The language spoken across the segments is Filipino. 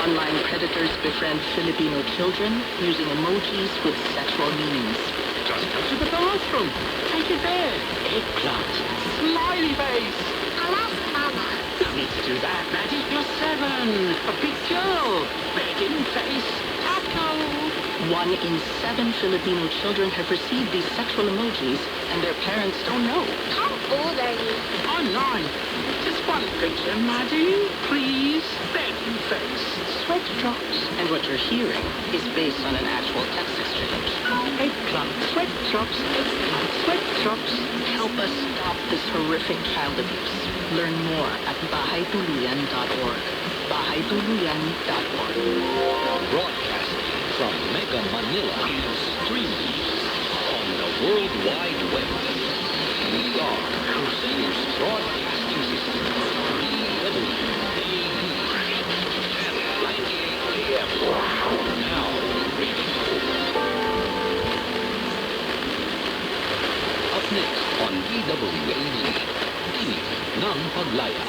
Online predators befriend Filipino children using emojis with sexual meanings. Just go to the bathroom. Take it there. Eggplant. Smiley face. Alas, Mama. No need to do that. That is +7. A big girl. Begging face. Taco. 1 in 7 Filipino children have received these sexual emojis, and their parents don't know. How old are you? I'm 9. Just one picture, Maddie. Please. Begging face. Sweat drops. And what you're hearing is based on an actual text exchange. Eggplant. Sweat drops. Eggplant. Sweat drops. Help us stop this horrific child abuse. Learn more at bahaytuluyan.org. bahaytuluyan.org. Broadcasting from Mega Manila and streaming on the World Wide Web. We are Crusaders Broadcasting System. DWAB. Channel 98 AM. Now ready. Up next on DWAB. Tinig ng Paglaya.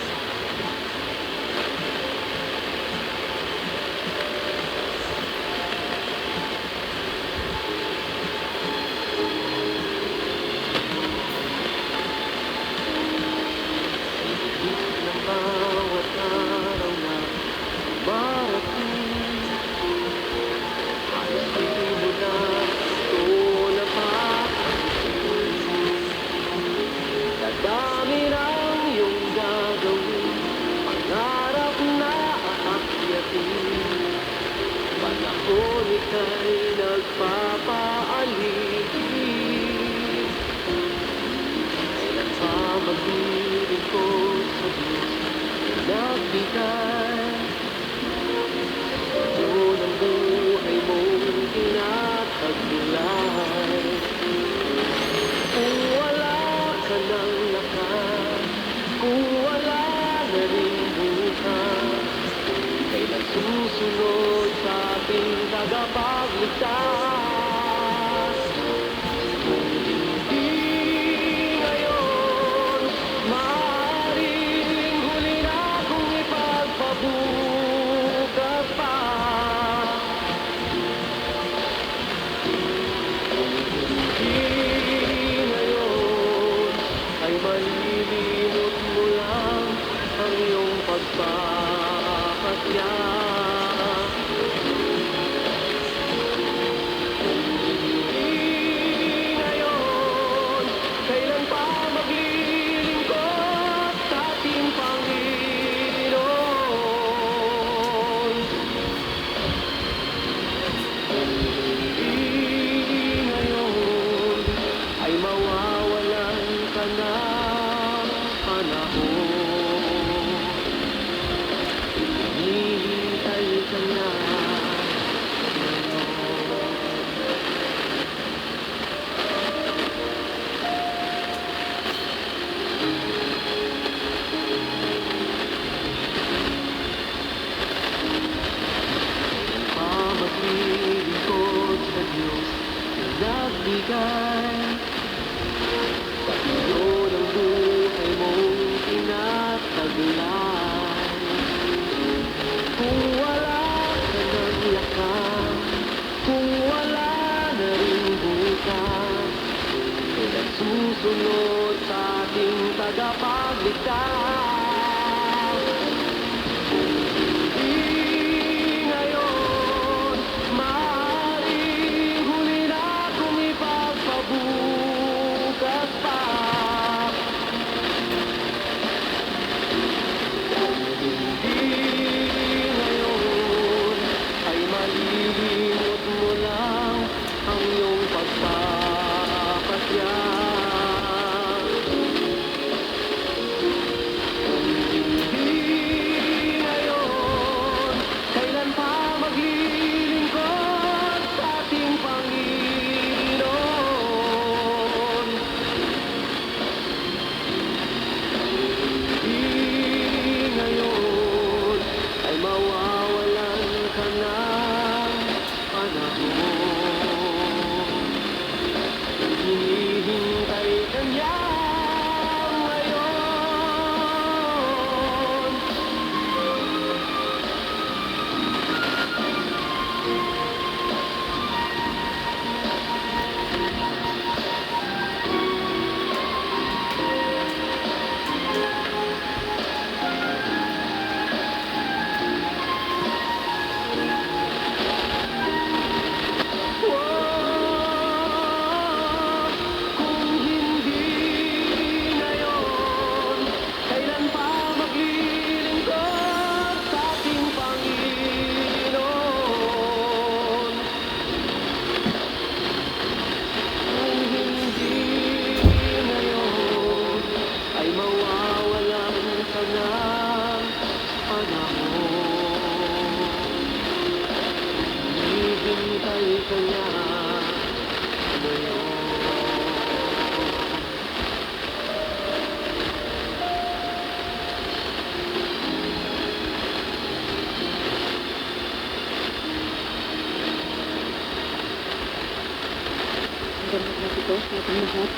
ito sa ating lahat.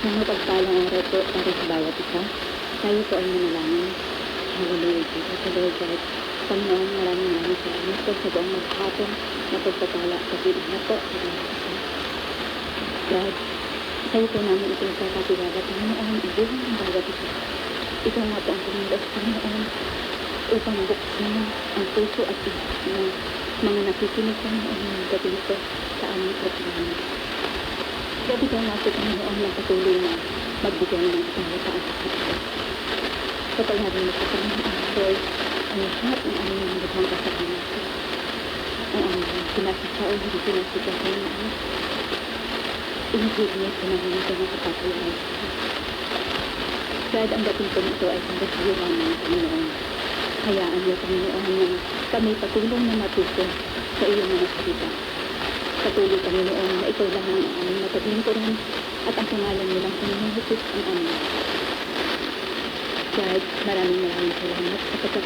Ng mapagpalang araw po para sa bawat isa. Tayo po ay manalangin. Hallelujah, Jesus, the Lord God. Panginoon, maraming salamat po sa buong maghapon na pagpapala kasi lahat po sa bawat isa. God, sa'yo po namin ito kakatiwala, Panginoon, ang buhay ng bawat isa. Ito nga po ang Panginoon, Panginoon, upang buksan ang puso at isip ng mga nakikinig Panginoon ng gabi ito sa aming programa. Gabi ka nga po Panginoon na patuloy na magbigay ng tayo sa ating ito. Patawarin mo sa Panginoon, Lord, ang lahat ng aming mga lubhang kasalanan ko. Ang aming sinasasa o hindi sinasasa Panginoon. Inigigit ko na rin ito na kapatuloy. God, ang dating po nito ay pagkasiyawan ng Panginoon. Hayaan niyo, Panginoon, na kami patuloy na matuto sa iyong mga salita. Patuloy, Panginoon, na ikaw lang ang aming mataglingkuran at ang pangalan nilang Panginoon Jesus ang aming. God, maraming salamat sa pagkakataon.